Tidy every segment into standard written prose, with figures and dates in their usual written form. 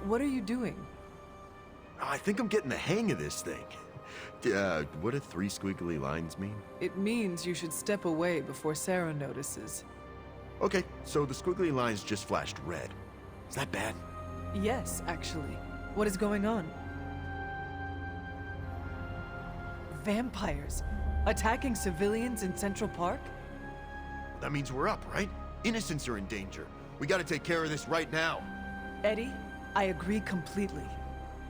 What are you doing? I think I'm getting the hang of this thing. What do 3 squiggly lines mean? It means you should step away before Sarah notices. Okay, so the squiggly lines just flashed red. Is that bad? Yes, actually. What is going on? Vampires attacking civilians in Central Park? That means we're up, right? Innocents are in danger. We gotta take care of this right now. Eddie, I agree completely.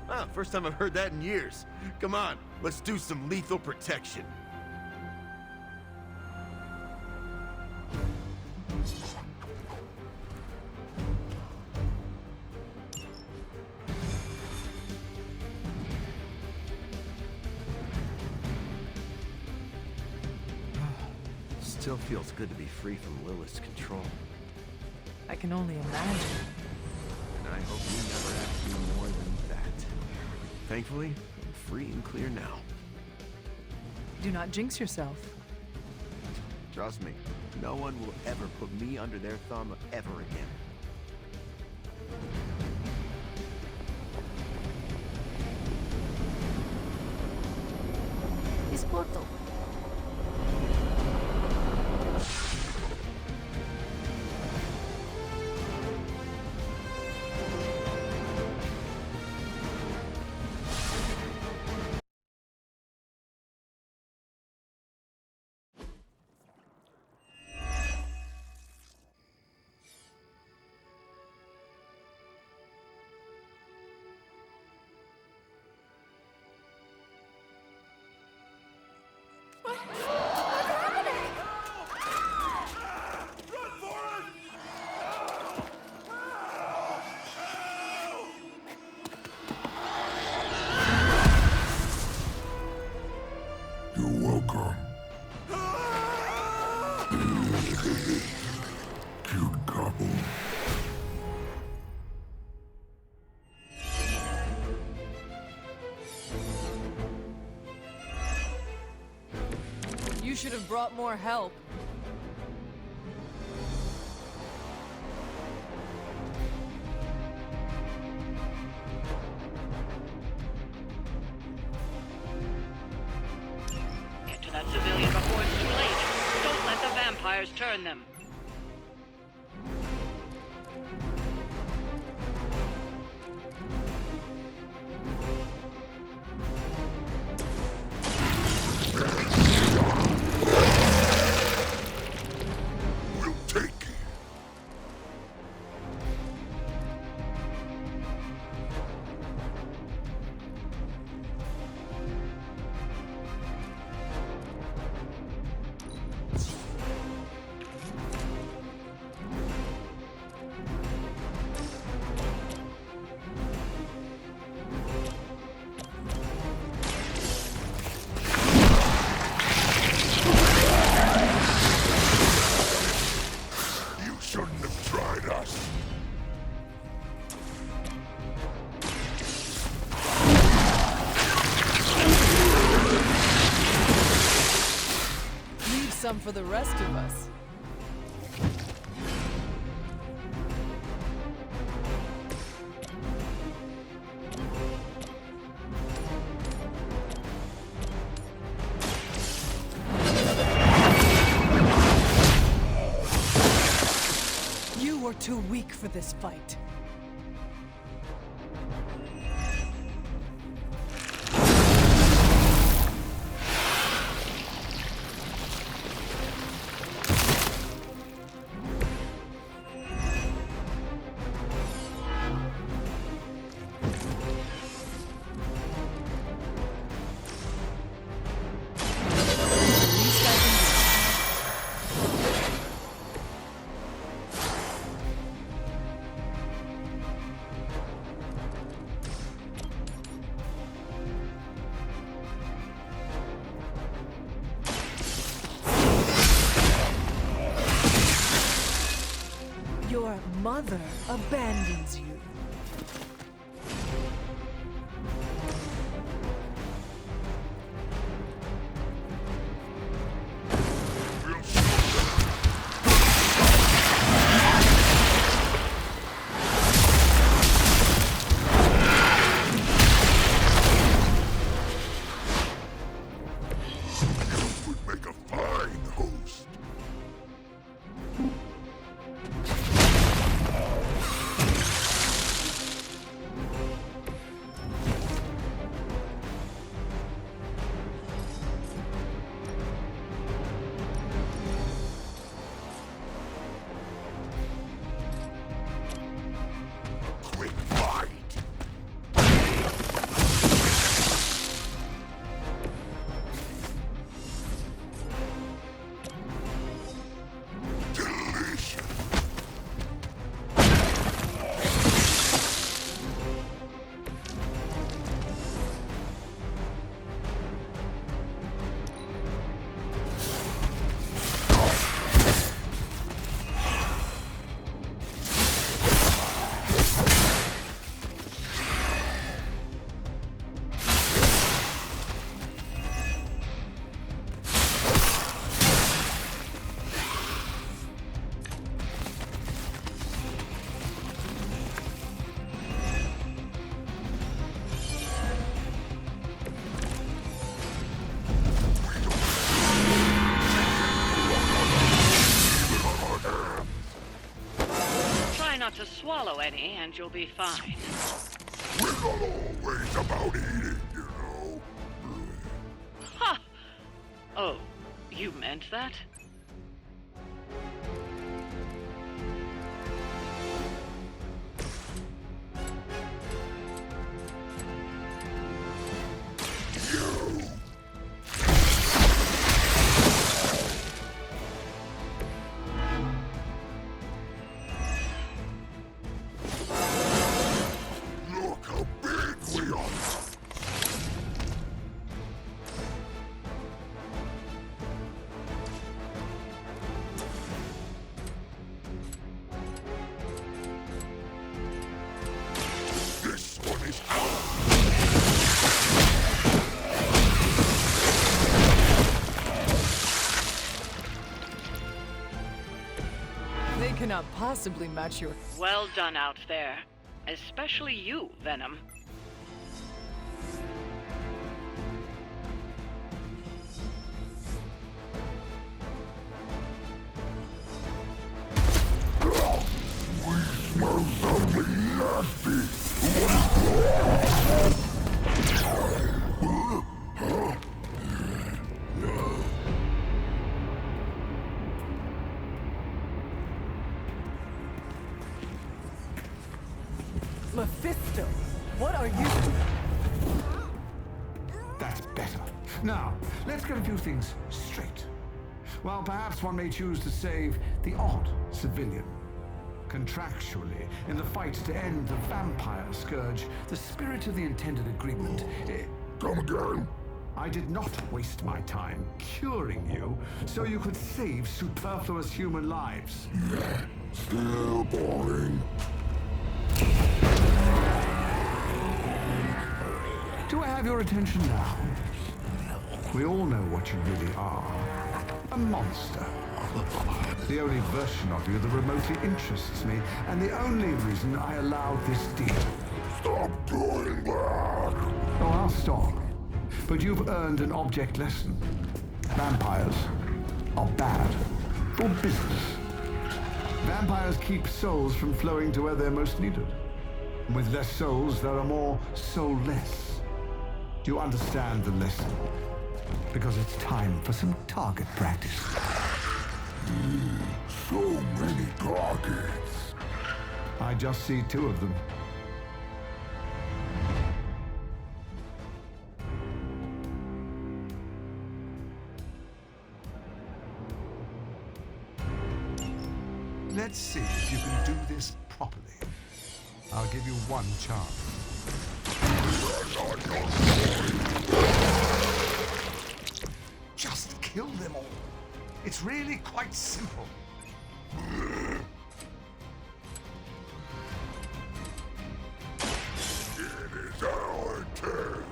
Ah, first time I've heard that in years. Come on, let's do some lethal protection. Still feels good to be free from Lilith's control. I can only imagine. And I hope you never have to do more than that. Thankfully, I'm free and clear now. Do not jinx yourself. Trust me, no one will ever put me under their thumb ever again. This portal. You're welcome. Cute couple. You should have brought more help. Get to that civilian before it's too late. Don't let the vampires turn them. We'll take it. You shouldn't have tried us. Leave some for the rest of us. You were too weak for this fight. Least I can do. Your mother abandons you. We'll show them. many and you'll be fine. We're not always about eating, you know. Ha! Oh, you meant that? Look how big we are. This one is ours. They cannot possibly match your... Well done out there. Especially you, Venom. Smell something nasty. Mephisto, what are you... That's better. Now, let's get a few things straight. While perhaps one may choose to save the odd civilian. Contractually, in the fight to end the vampire scourge, the spirit of the intended agreement... Come again? I did not waste my time curing you so you could save superfluous human lives. Still boring. Do I have your attention now? We all know what you really are. A monster. The only version of you that remotely interests me, and the only reason I allowed this deal. Stop doing that. Oh, I'll stop. But you've earned an object lesson. Vampires are bad for business. Vampires keep souls from flowing to where they're most needed. With less souls, there are more soulless. Do you understand the lesson? Because it's time for some target practice. So many targets. I just see two of them. Let's see if you can do this properly. I'll give you one chance. Just kill them all. It's really quite simple. It is our turn.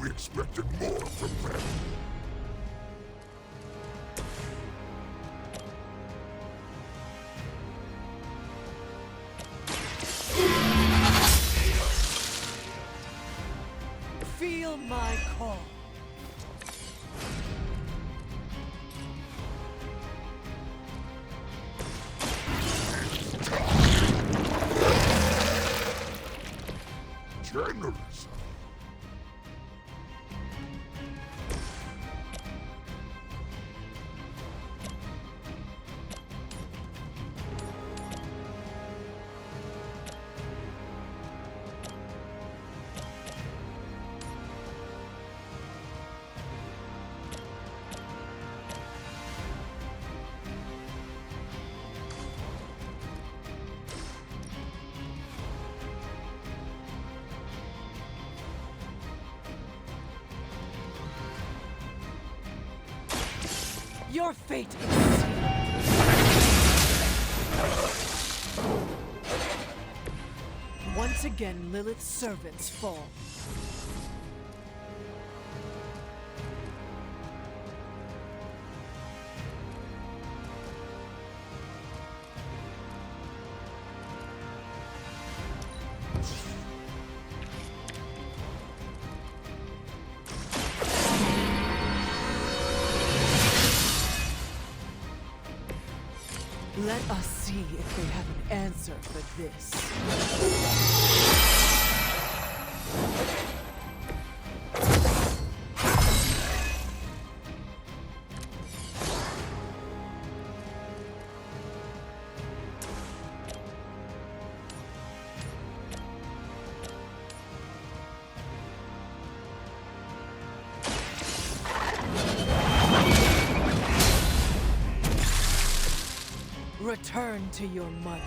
We expected more from them. Feel my call. Generous. Your fate is sealed. Once again, Lilith's servants fall. Let us see if they have an answer for this. Return to your mother.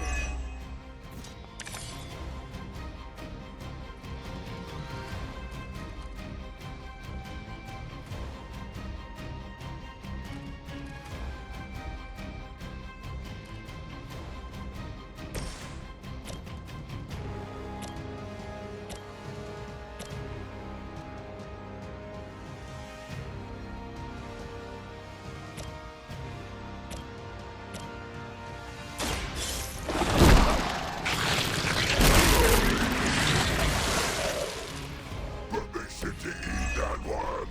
Permission to eat that one.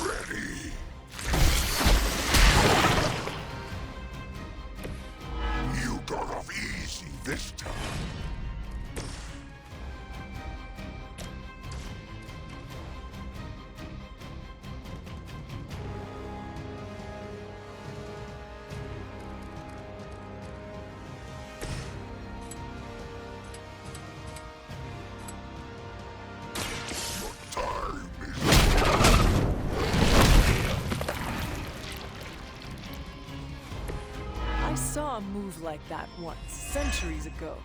Ready. You got off easy this time. Your time is I saw a move like that once, centuries ago.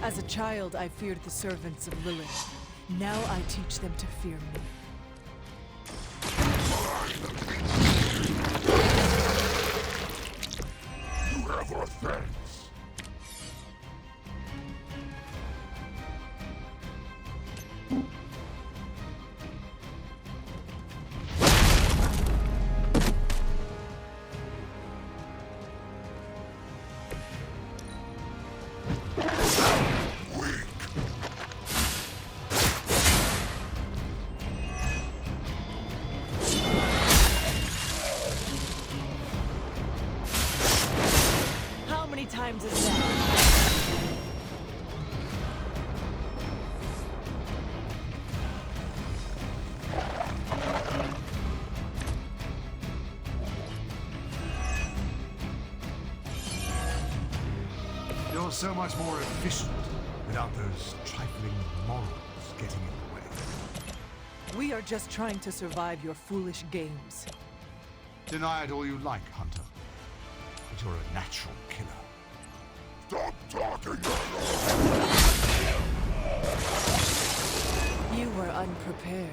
As a child, I feared the servants of Lilith. Now I teach them to fear me. you have our thanks. Weak. How many times is that? You're so much more efficient without those trifling morals getting in the way. We are just trying to survive your foolish games. Deny it all you like, Hunter. But you're a natural killer. Stop talking, You were unprepared.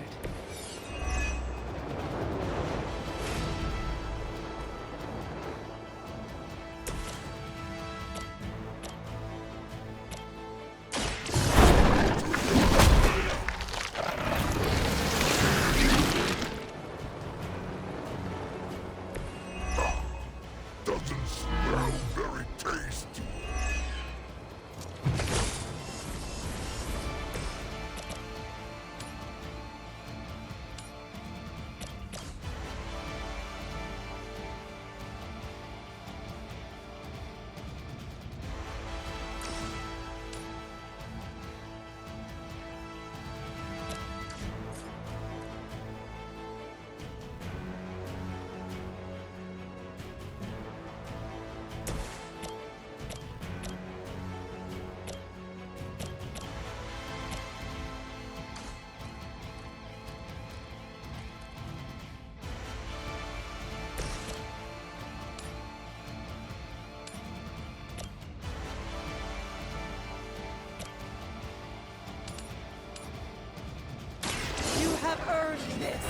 have earned this!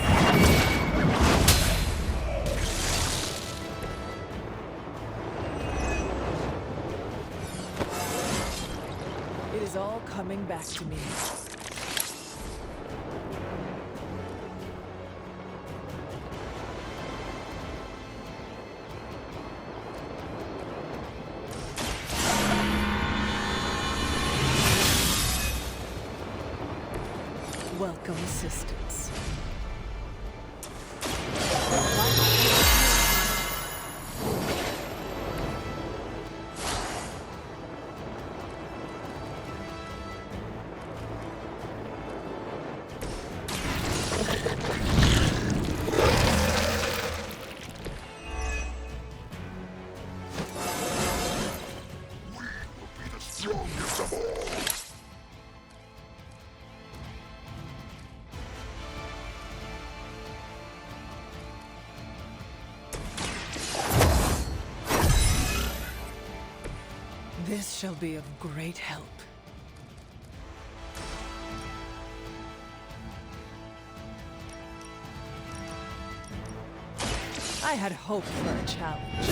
It is all coming back to me. Welcome assistance. Strongest of all! This shall be of great help. I had hoped for a challenge.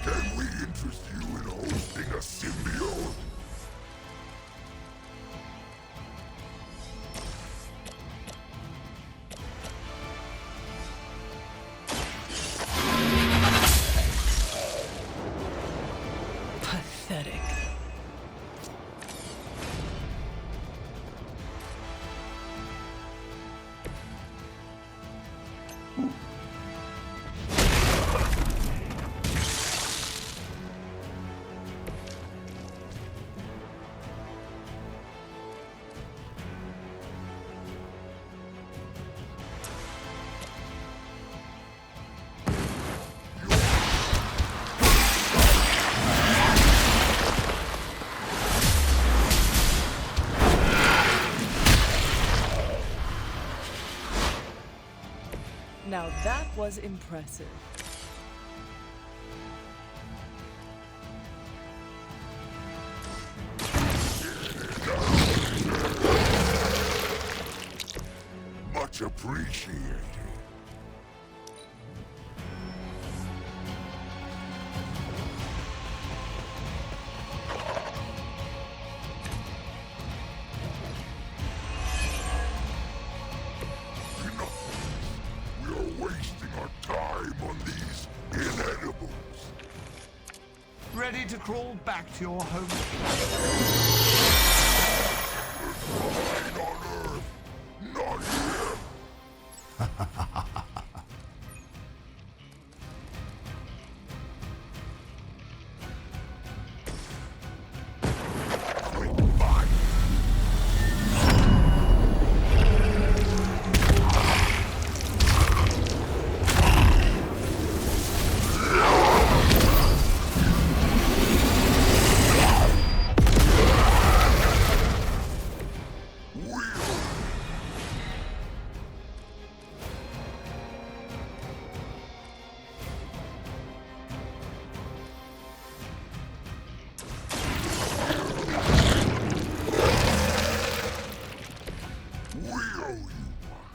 Can we interest you in hosting a symbiote? Pathetic. Now that was impressive. Much appreciated. We're wasting our time on these inedibles. Ready to crawl back to your home? Mine on Earth, not here. Quick fight. We owe you one.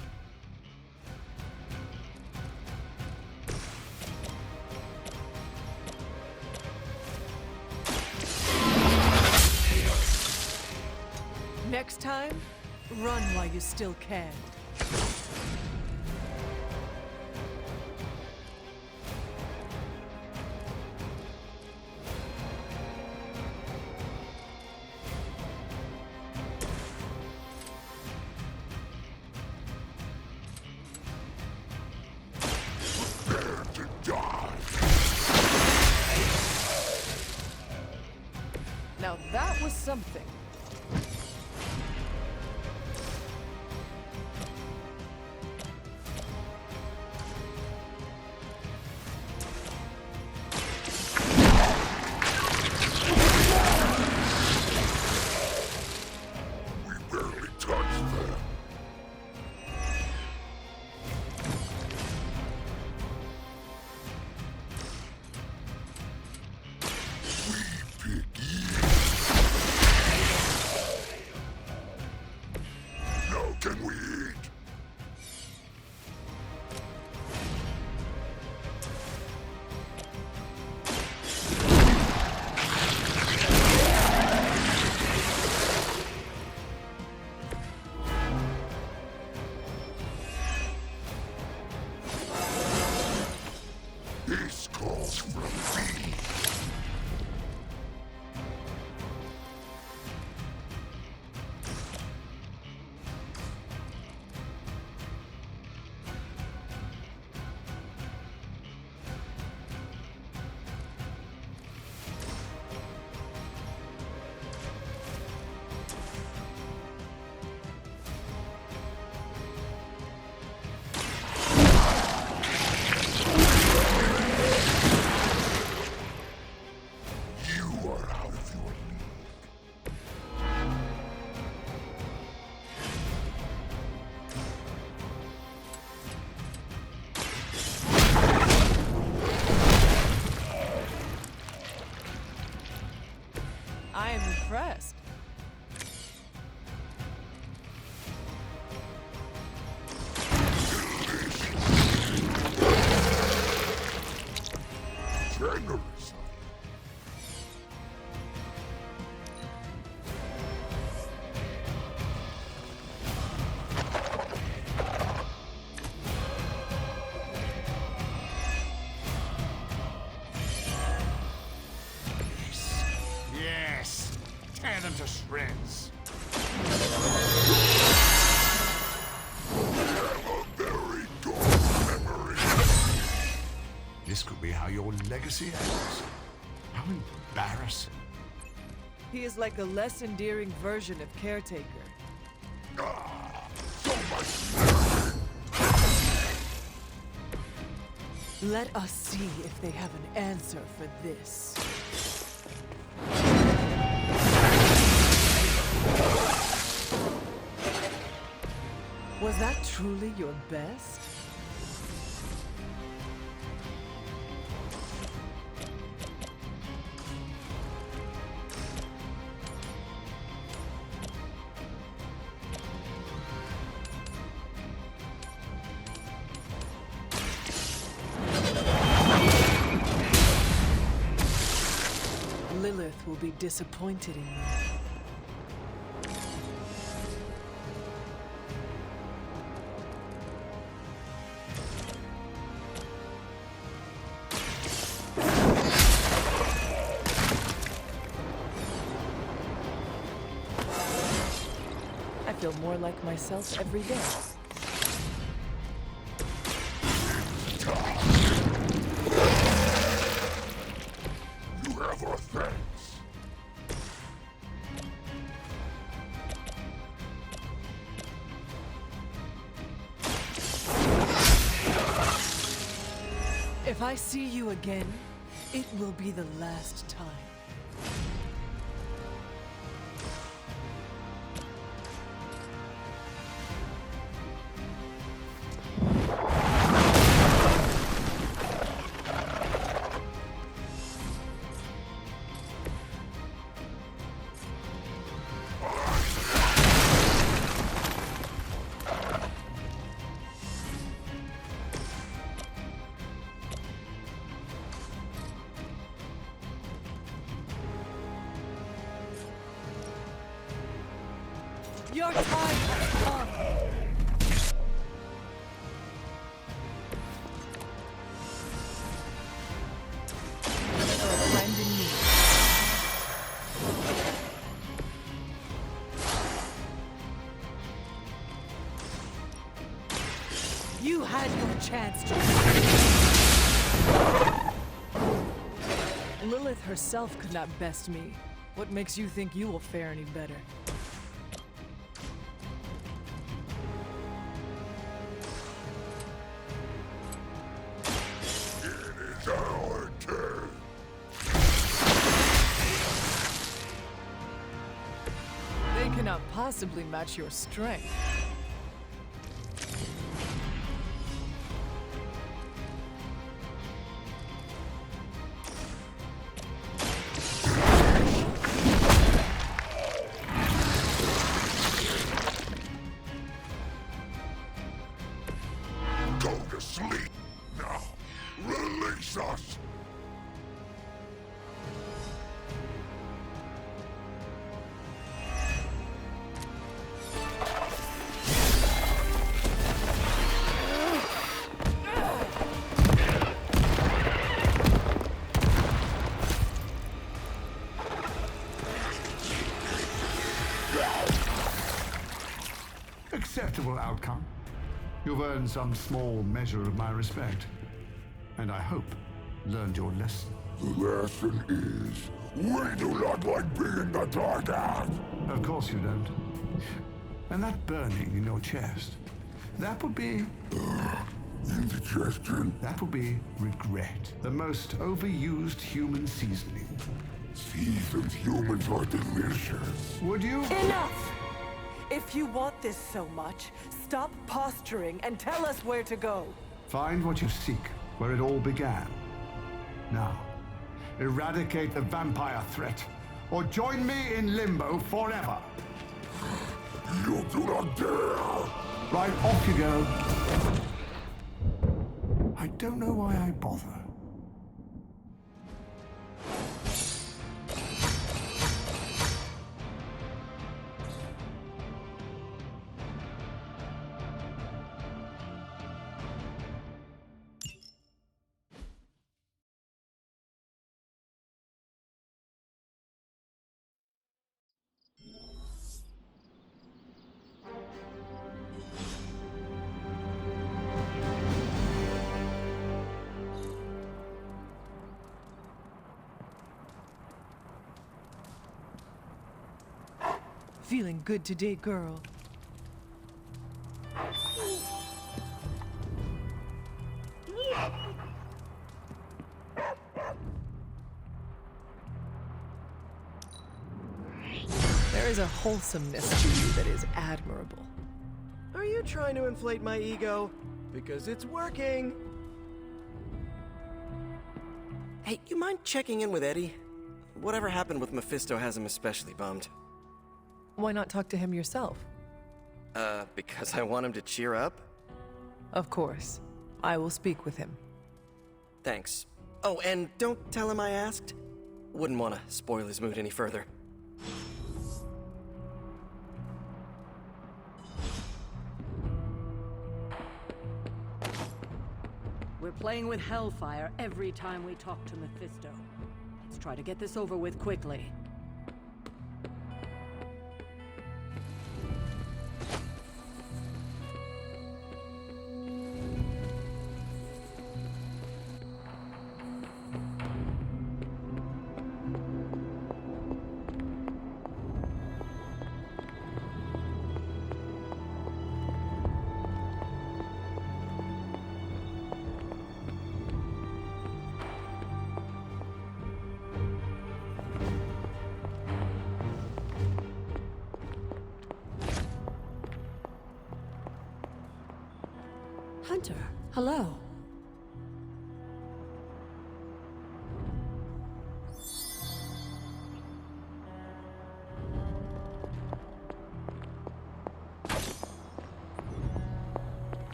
Next time, run while you still can. Prepare to die. Now that was something. We barely touched them. We pick you. I am impressed. Generous. Yes. Tear them to shreds. Very good memory. This could be how your legacy ends. How embarrassing. He is like a less endearing version of Caretaker. So much. Let us see if they have an answer for this. Was that truly your best? Lilith will be disappointed in you. I feel more like myself every day. You have our thanks. If I see you again, it will be the last time. Your time has come. For a friend in need. You had your chance to. Lilith herself could not best me. What makes you think you will fare any better? It is our turn. They cannot possibly match your strength. Go to sleep. Now, release us. Acceptable outcome. You've earned some small measure of my respect. And I hope learned your lesson. The lesson is, we do not like being attacked. Of course you don't. And that burning in your chest, that would be... Indigestion. that would be regret. The most overused human seasoning. Seasoned humans are delicious. Would you? Enough! If you want this so much, stop posturing and tell us where to go. Find what you seek, where it all began. Now, eradicate the vampire threat, or join me in limbo forever. You do not dare! Right, off you go. I don't know why I bother. Feeling good today, girl. There is a wholesomeness to you that is admirable. Are you trying to inflate my ego? Because it's working. Hey, you mind checking in with Eddie? Whatever happened with Mephisto has him especially bummed. Why not talk to him yourself? Because I want him to cheer up? Of course. I will speak with him. Thanks. Oh, and don't tell him I asked. Wouldn't want to spoil his mood any further. We're playing with Hellfire every time we talk to Mephisto. Let's try to get this over with quickly. Hunter, hello.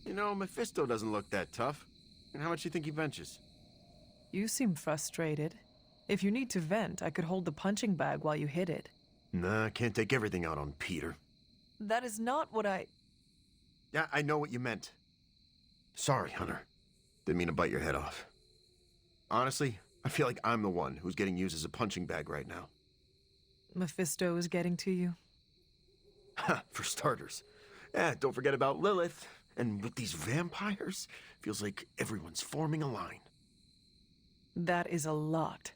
You know, Mephisto doesn't look that tough. And how much do you think he benches? You seem frustrated. If you need to vent, I could hold the punching bag while you hit it. Nah, can't take everything out on Peter. That is not what I... Yeah, I know what you meant. Sorry, Hunter. Didn't mean to bite your head off. Honestly, I feel like I'm the one who's getting used as a punching bag right now. Mephisto is getting to you? Ha, for starters. Yeah, don't forget about Lilith. And with these vampires, feels like everyone's forming a line. That is a lot.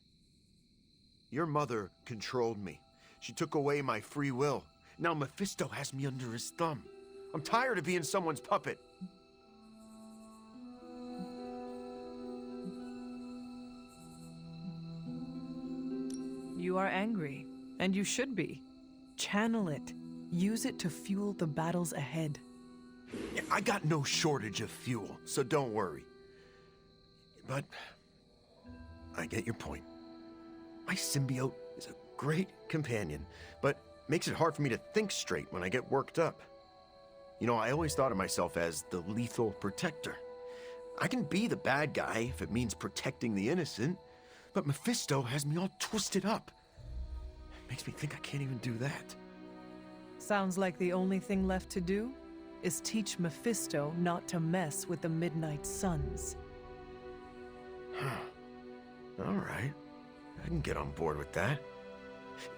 Your mother controlled me. She took away my free will. Now Mephisto has me under his thumb. I'm tired of being someone's puppet. You are angry, and you should be. Channel it. Use it to fuel the battles ahead. I got no shortage of fuel, so don't worry. But I get your point. My symbiote is a great companion, but makes it hard for me to think straight when I get worked up. You know, I always thought of myself as the lethal protector. I can be the bad guy if it means protecting the innocent, but Mephisto has me all twisted up. It makes me think I can't even do that. Sounds like the only thing left to do is teach Mephisto not to mess with the Midnight Suns. All right. I can get on board with that.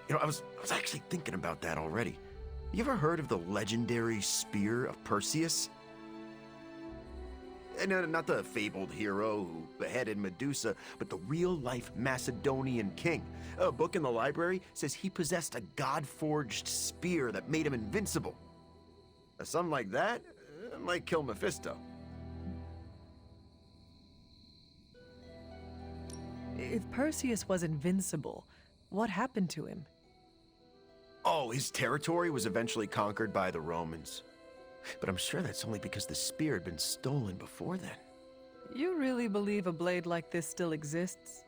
You know, I was actually thinking about that already. You ever heard of the legendary spear of Perseus? And not the fabled hero who beheaded Medusa, but the real-life Macedonian king. A book in the library says he possessed a god-forged spear that made him invincible. Something like that might kill Mephisto. If Perseus was invincible, What happened to him? Oh, his territory was eventually conquered by the Romans. But I'm sure that's only because the spear had been stolen before then. You really believe a blade like this still exists?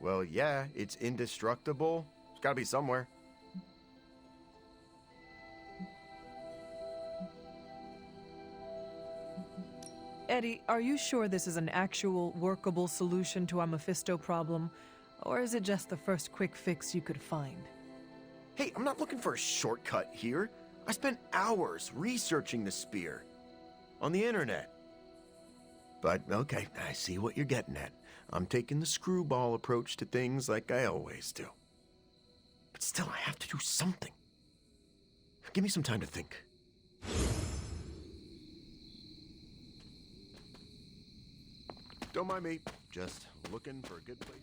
Well, yeah, it's indestructible. It's gotta be somewhere. Eddie, are you sure this is an actual, workable solution to our Mephisto problem? Or is it just the first quick fix you could find? Hey, I'm not looking for a shortcut here. I spent hours researching the spear. On the internet. But, okay, I see what you're getting at. I'm taking the screwball approach to things like I always do. But still, I have to do something. Give me some time to think. Don't mind me, just looking for a good place.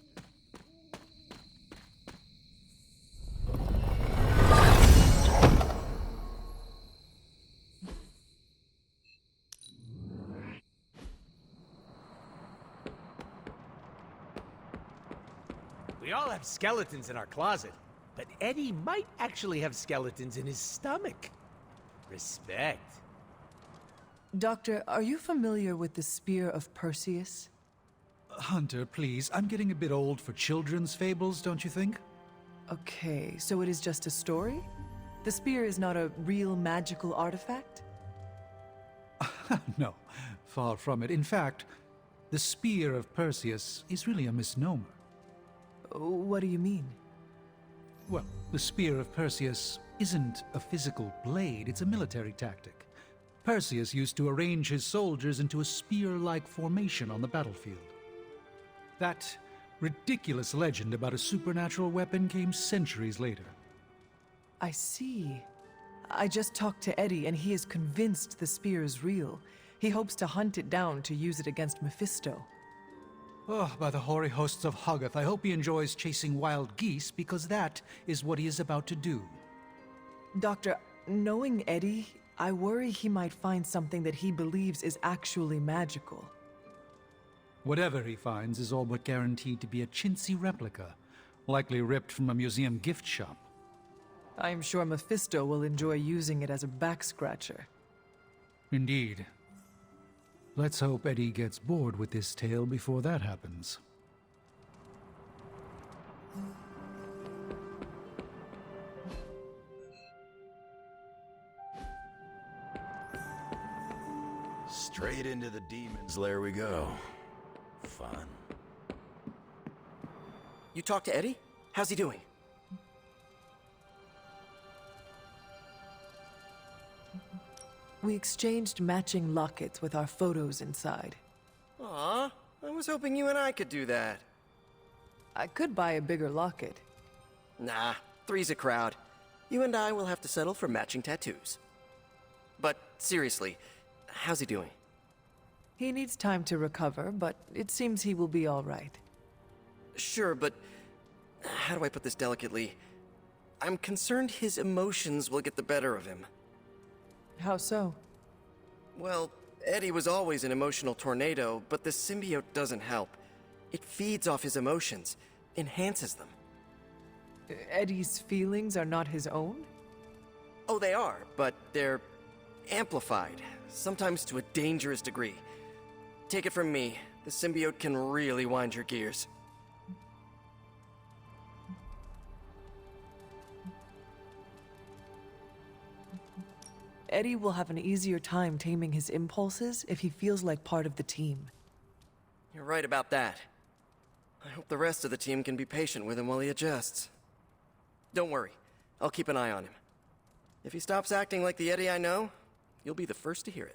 We all have skeletons in our closet, but Eddie might actually have skeletons in his stomach. Respect. Doctor, are you familiar with the Spear of Perseus? Hunter, please. I'm getting a bit old for children's fables, don't you think? Okay, so it is just a story? The spear is not a real magical artifact? No, far from it. In fact, the Spear of Perseus is really a misnomer. What do you mean? Well, the Spear of Perseus isn't a physical blade, it's a military tactic. Perseus used to arrange his soldiers into a spear-like formation on the battlefield. That ridiculous legend about a supernatural weapon came centuries later. I see. I just talked to Eddie and he is convinced the spear is real. He hopes to hunt it down to use it against Mephisto. Oh, by the hoary hosts of Hoggoth, I hope he enjoys chasing wild geese, because that is what he is about to do. Doctor, knowing Eddie, I worry he might find something that he believes is actually magical. Whatever he finds is all but guaranteed to be a chintzy replica, likely ripped from a museum gift shop. I am sure Mephisto will enjoy using it as a back-scratcher. Indeed. Let's hope Eddie gets bored with this tale before that happens. Straight into the demon's lair we go. Fun. You talked to Eddie? How's he doing? We exchanged matching lockets with our photos inside. Aw, I was hoping you and I could do that. I could buy a bigger locket. Nah, three's a crowd. You and I will have to settle for matching tattoos. But seriously, how's he doing? He needs time to recover, but it seems he will be all right. Sure, but how do I put this delicately? I'm concerned his emotions will get the better of him. How so? Well, Eddie was always an emotional tornado, but the symbiote doesn't help. It feeds off his emotions, enhances them. Eddie's feelings are not his own? Oh, they are, but they're amplified, sometimes to a dangerous degree. Take it from me, the symbiote can really wind your gears. Eddie will have an easier time taming his impulses if he feels like part of the team. You're right about that. I hope the rest of the team can be patient with him while he adjusts. Don't worry, I'll keep an eye on him. If he stops acting like the Eddie I know, you'll be the first to hear it.